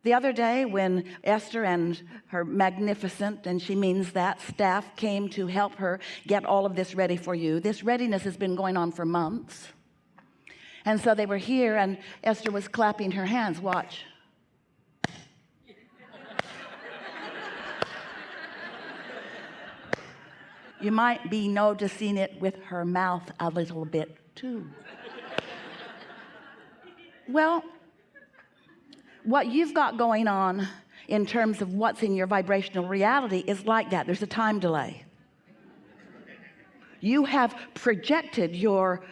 The other day when Esther and her magnificent, and she means that, staff came to help her get all of this ready for you, this readiness has been going on for months. And so they were here and Esther was clapping her hands. Watch. You might be noticing it with her mouth a little bit too. Well, what you've got going on in terms of what's in your vibrational reality is like that. There's a time delay. You have projected your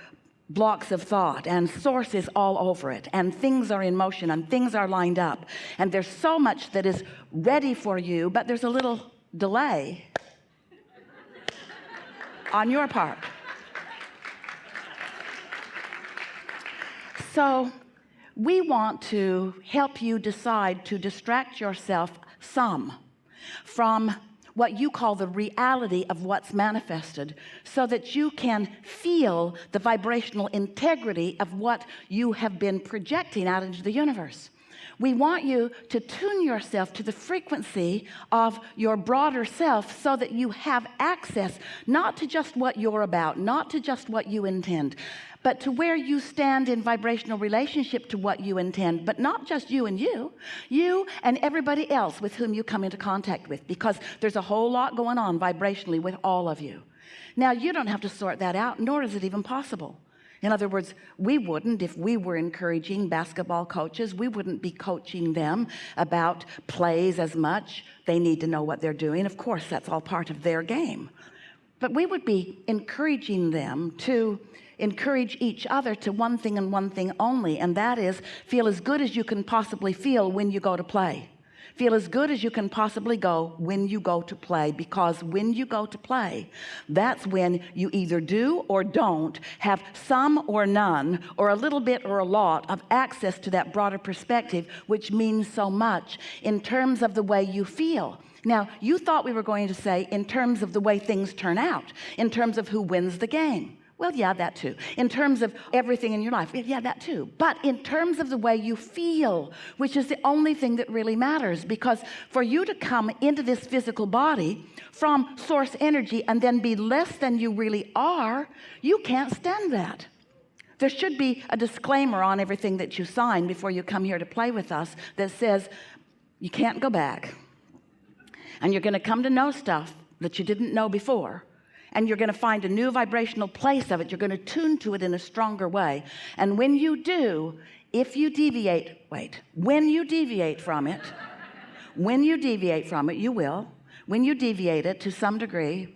blocks of thought and sources all over it, and things are in motion and things are lined up, and there's so much that is ready for you, but there's a little delay on your part. So we want to help you decide to distract yourself some from what you call the reality of what's manifested, so that you can feel the vibrational integrity of what you have been projecting out into the universe. We want you to tune yourself to the frequency of your broader self, so that you have access not to just what you're about, not to just what you intend, but to where you stand in vibrational relationship to what you intend. But not just you and you and everybody else with whom you come into contact with, because there's a whole lot going on vibrationally with all of you. Now, you don't have to sort that out, nor is it even possible. In other words, we wouldn't, if we were encouraging basketball coaches, we wouldn't be coaching them about plays as much. They need to know what they're doing. Of course, that's all part of their game. But we would be encouraging them to encourage each other to one thing and one thing only, and that is feel as good as you can possibly feel when you go to play. Feel as good as you can possibly go when you go to play, because when you go to play, that's when you either do or don't have some or none, or a little bit or a lot of access to that broader perspective, which means so much in terms of the way you feel. Now, you thought we were going to say in terms of the way things turn out, in terms of who wins the game. Well, yeah, that too. In terms of everything in your life, yeah, that too. But in terms of the way you feel, which is the only thing that really matters, because for you to come into this physical body from source energy and then be less than you really are, you can't stand that. There should be a disclaimer on everything that you sign before you come here to play with us that says you can't go back, and you're going to come to know stuff that you didn't know before. And you're going to find a new vibrational place of it. You're going to tune to it in a stronger way. And when you do, if you deviate, when you deviate from it, you will. When you deviate it to some degree,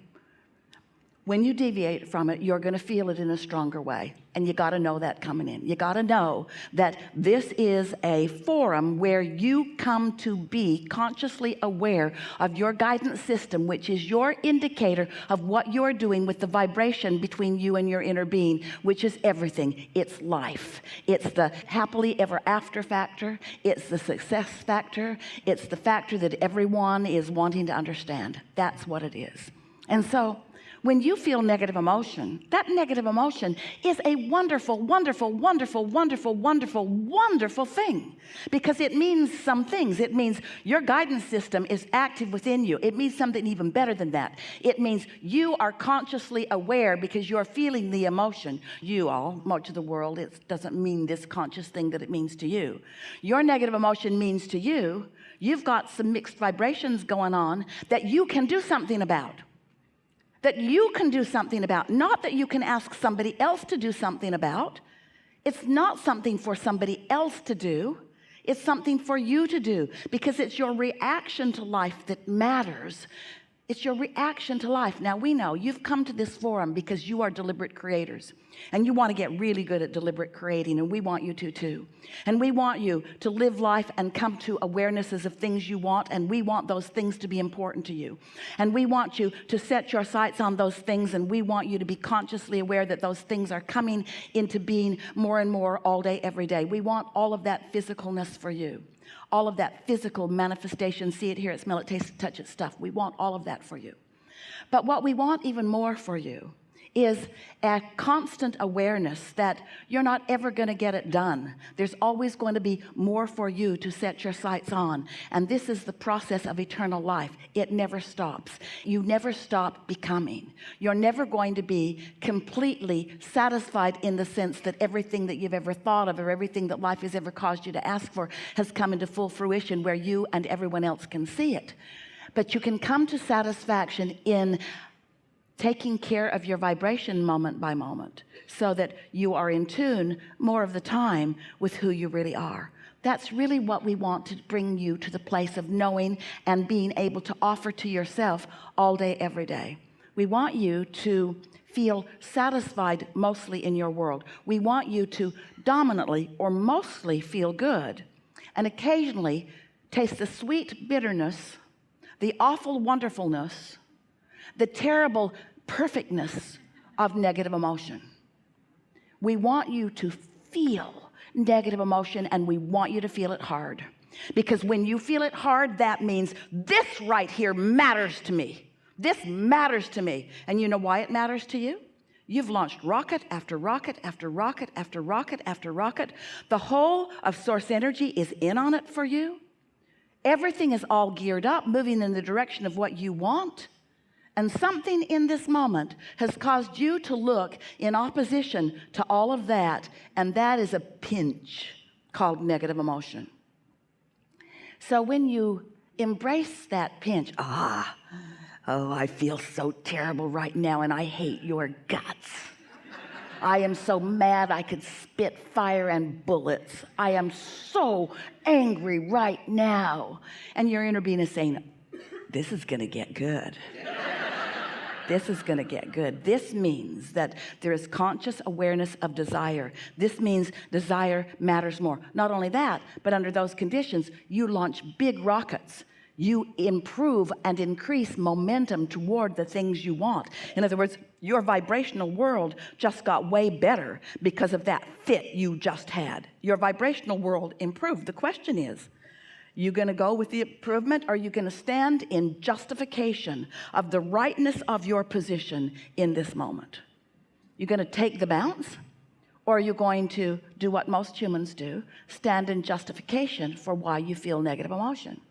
when you deviate from it, you're going to feel it in a stronger way. And you got to know that coming in. You got to know that this is a forum where you come to be consciously aware of your guidance system, which is your indicator of what you're doing with the vibration between you and your inner being, which is everything. It's life. It's the happily ever after factor. It's the success factor. It's the factor that everyone is wanting to understand. That's what it is. And so when you feel negative emotion, that negative emotion is a wonderful, wonderful, wonderful, wonderful, wonderful, wonderful thing, because it means some things. It means your guidance system is active within you. It means something even better than that. It means you are consciously aware because you're feeling the emotion. You all, much of the world, it doesn't mean this conscious thing that it means to you. Your negative emotion means to you, you've got some mixed vibrations going on that you can do something about. That you can do something about, not that you can ask somebody else to do something about. It's not something for somebody else to do. It's something for you to do, because it's your reaction to life that matters. It's your reaction to life. Now, we know you've come to this forum because you are deliberate creators, and you want to get really good at deliberate creating, and we want you to too. And we want you to live life and come to awarenesses of things you want, and we want those things to be important to you. And we want you to set your sights on those things, and we want you to be consciously aware that those things are coming into being more and more all day, every day. We want all of that physicalness for you. All of that physical manifestation, see it, hear it, smell it, taste it, touch it stuff. We want all of that for you. But what we want even more for you is a constant awareness that you're not ever going to get it done. There's always going to be more for you to set your sights on. And this is the process of eternal life. It never stops. You never stop becoming. You're never going to be completely satisfied in the sense that everything that you've ever thought of or everything that life has ever caused you to ask for has come into full fruition where you and everyone else can see it. But you can come to satisfaction in taking care of your vibration moment by moment so that you are in tune more of the time with who you really are. That's really what we want to bring you to the place of knowing and being able to offer to yourself all day, every day. We want you to feel satisfied mostly in your world. We want you to dominantly or mostly feel good and occasionally taste the sweet bitterness, the awful wonderfulness, the terrible perfectness of negative emotion. We want you to feel negative emotion, and we want you to feel it hard, because when you feel it hard, that means this right here matters to me. This matters to me. And you know why it matters to you? You've launched rocket after rocket after rocket after rocket after rocket. The whole of source energy is in on it for you. Everything is all geared up, moving in the direction of what you want. And something in this moment has caused you to look in opposition to all of that, and that is a pinch called negative emotion. So when you embrace that pinch, oh, I feel so terrible right now, and I hate your guts. I am so mad I could spit fire and bullets. I am so angry right now. And your inner being is saying, this is going to get good. This is going to get good. This means that there is conscious awareness of desire. This means desire matters more. Not only that, but under those conditions, you launch big rockets. You improve and increase momentum toward the things you want. In other words, your vibrational world just got way better because of that fit you just had. Your vibrational world improved. The question is, you going to go with the improvement, or are you going to stand in justification of the rightness of your position in this moment? You're going to take the bounce, or are you going to do what most humans do, stand in justification for why you feel negative emotion?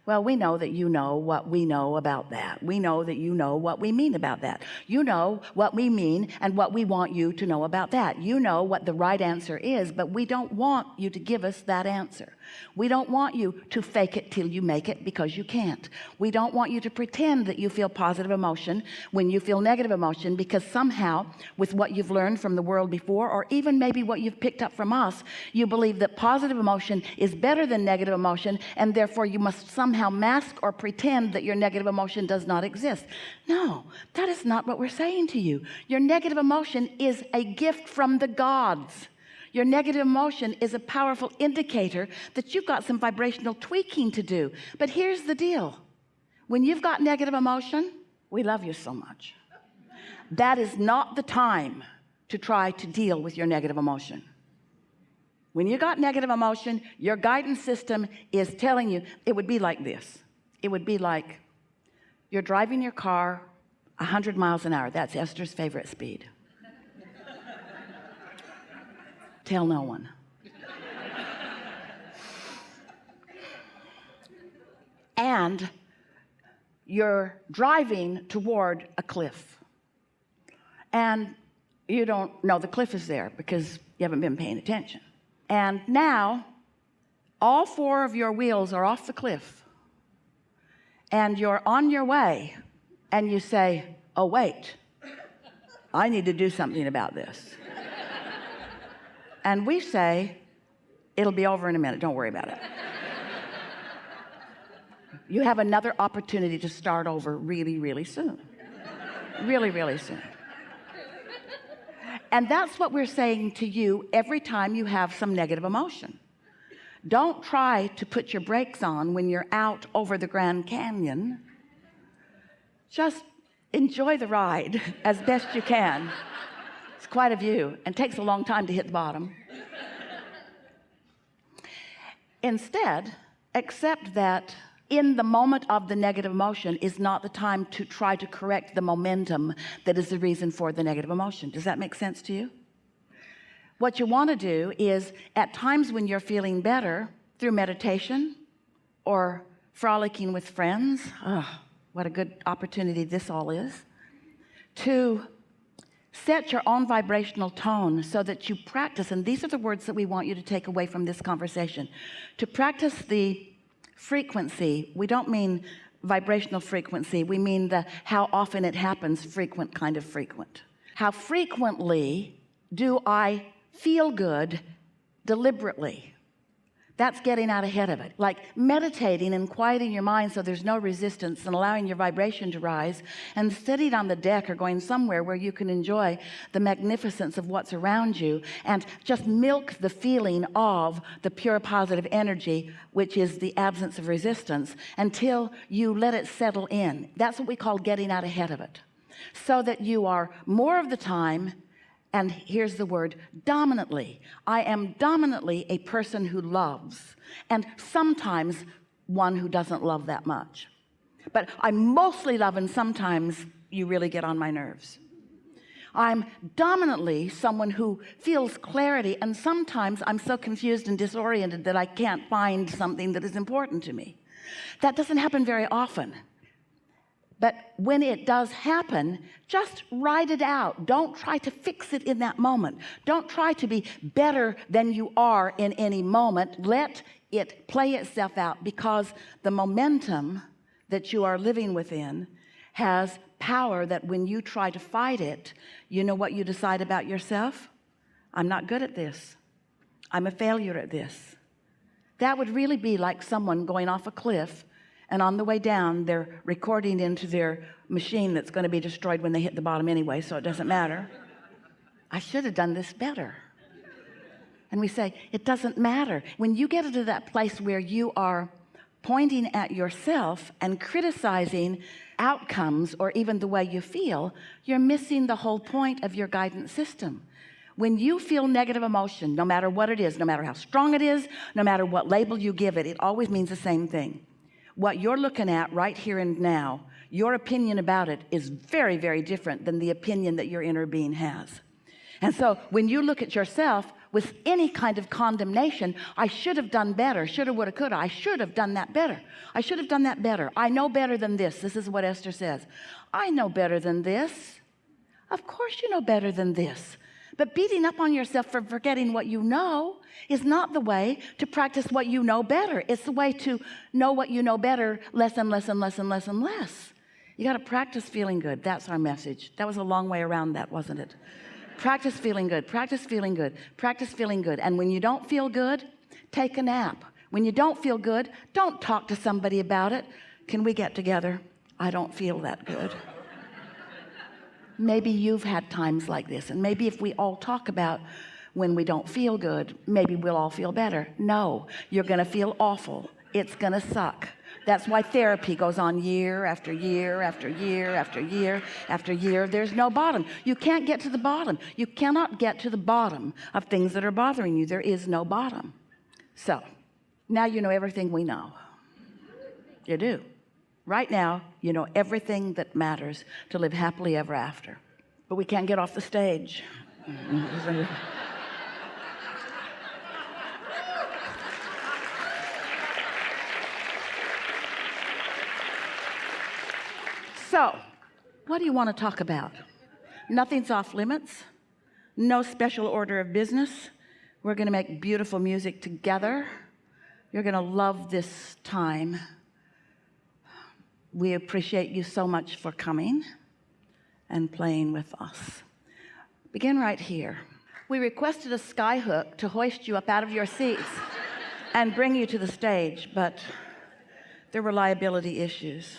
Well, we know that you know what we know about that. We know that you know what we mean about that. You know what we mean and what we want you to know about that. You know what the right answer is, but we don't want you to give us that answer. We don't want you to fake it till you make it, because you can't. We don't want you to pretend that you feel positive emotion when you feel negative emotion, because somehow with what you've learned from the world before, or even maybe what you've picked up from us, you believe that positive emotion is better than negative emotion, and therefore you must somehow mask or pretend that your negative emotion does not exist. No, that is not what we're saying to you. Your negative emotion is a gift from the gods. Your negative emotion is a powerful indicator that you've got some vibrational tweaking to do. But here's the deal. When you've got negative emotion, we love you so much. That is not the time to try to deal with your negative emotion. When you got negative emotion, your guidance system is telling you, it would be like this. It would be like you're driving your car 100 miles an hour. That's Esther's favorite speed. Tell no one. And you're driving toward a cliff. And you don't know the cliff is there because you haven't been paying attention. And now all four of your wheels are off the cliff. And you're on your way. And you say, oh, wait, I need to do something about this. And we say, it'll be over in a minute. Don't worry about it. You have another opportunity to start over really, really soon. Really, really soon. And that's what we're saying to you every time you have some negative emotion. Don't try to put your brakes on when you're out over the Grand Canyon. Just enjoy the ride as best you can. It's quite a view and takes a long time to hit the bottom. Instead, accept that in the moment of the negative emotion is not the time to try to correct the momentum that is the reason for the negative emotion. Does that make sense to you? What you want to do is, at times when you're feeling better, through meditation or frolicking with friends, what a good opportunity this all is, to set your own vibrational tone so that you practice, and these are the words that we want you to take away from this conversation, to practice the frequency. We don't mean vibrational frequency, we mean the how often it happens, frequent kind of frequent. How frequently do I feel good deliberately? That's getting out ahead of it, like meditating and quieting your mind so there's no resistance and allowing your vibration to rise, and sitting on the deck or going somewhere where you can enjoy the magnificence of what's around you and just milk the feeling of the pure positive energy, which is the absence of resistance, until you let it settle in. That's what we call getting out ahead of it, so that you are more of the time, and here's the word, dominantly. I am dominantly a person who loves, and sometimes one who doesn't love that much. But I mostly love, and sometimes you really get on my nerves. I'm dominantly someone who feels clarity, and sometimes I'm so confused and disoriented that I can't find something that is important to me. That doesn't happen very often. But when it does happen, just write it out. Don't try to fix it in that moment. Don't try to be better than you are in any moment. Let it play itself out, because the momentum that you are living within has power that when you try to fight it, you know what you decide about yourself? I'm not good at this. I'm a failure at this. That would really be like someone going off a cliff, and on the way down, they're recording into their machine that's going to be destroyed when they hit the bottom anyway, so it doesn't matter. I should have done this better. And we say, it doesn't matter. When you get into that place where you are pointing at yourself and criticizing outcomes or even the way you feel, you're missing the whole point of your guidance system. When you feel negative emotion, no matter what it is, no matter how strong it is, no matter what label you give it, it always means the same thing. What you're looking at right here and now, your opinion about it is very, very different than the opinion that your inner being has. And so when you look at yourself with any kind of condemnation, I should have done better, shoulda, woulda, coulda, I should have done that better. I should have done that better. I know better than this. This is what Esther says. I know better than this. Of course you know better than this. But beating up on yourself for forgetting what you know is not the way to practice what you know better. It's the way to know what you know better less and less and less and less and less. You got to practice feeling good. That's our message. That was a long way around that, wasn't it? Practice feeling good, practice feeling good, practice feeling good. And when you don't feel good, take a nap. When you don't feel good, don't talk to somebody about it. Can we get together? I don't feel that good. Maybe you've had times like this, and maybe if we all talk about when we don't feel good, maybe we'll all feel better. No, you're going to feel awful. It's going to suck. That's why therapy goes on year after year after year after year after year. There's no bottom. You can't get to the bottom. You cannot get to the bottom of things that are bothering you. There is no bottom. So now you know everything we know. You do. Right now, you know everything that matters to live happily ever after. But we can't get off the stage. So, what do you want to talk about? Nothing's off limits. No special order of business. We're going to make beautiful music together. You're going to love this time. We appreciate you so much for coming and playing with us. Begin right here. We requested a skyhook to hoist you up out of your seats and bring you to the stage, but there were liability issues.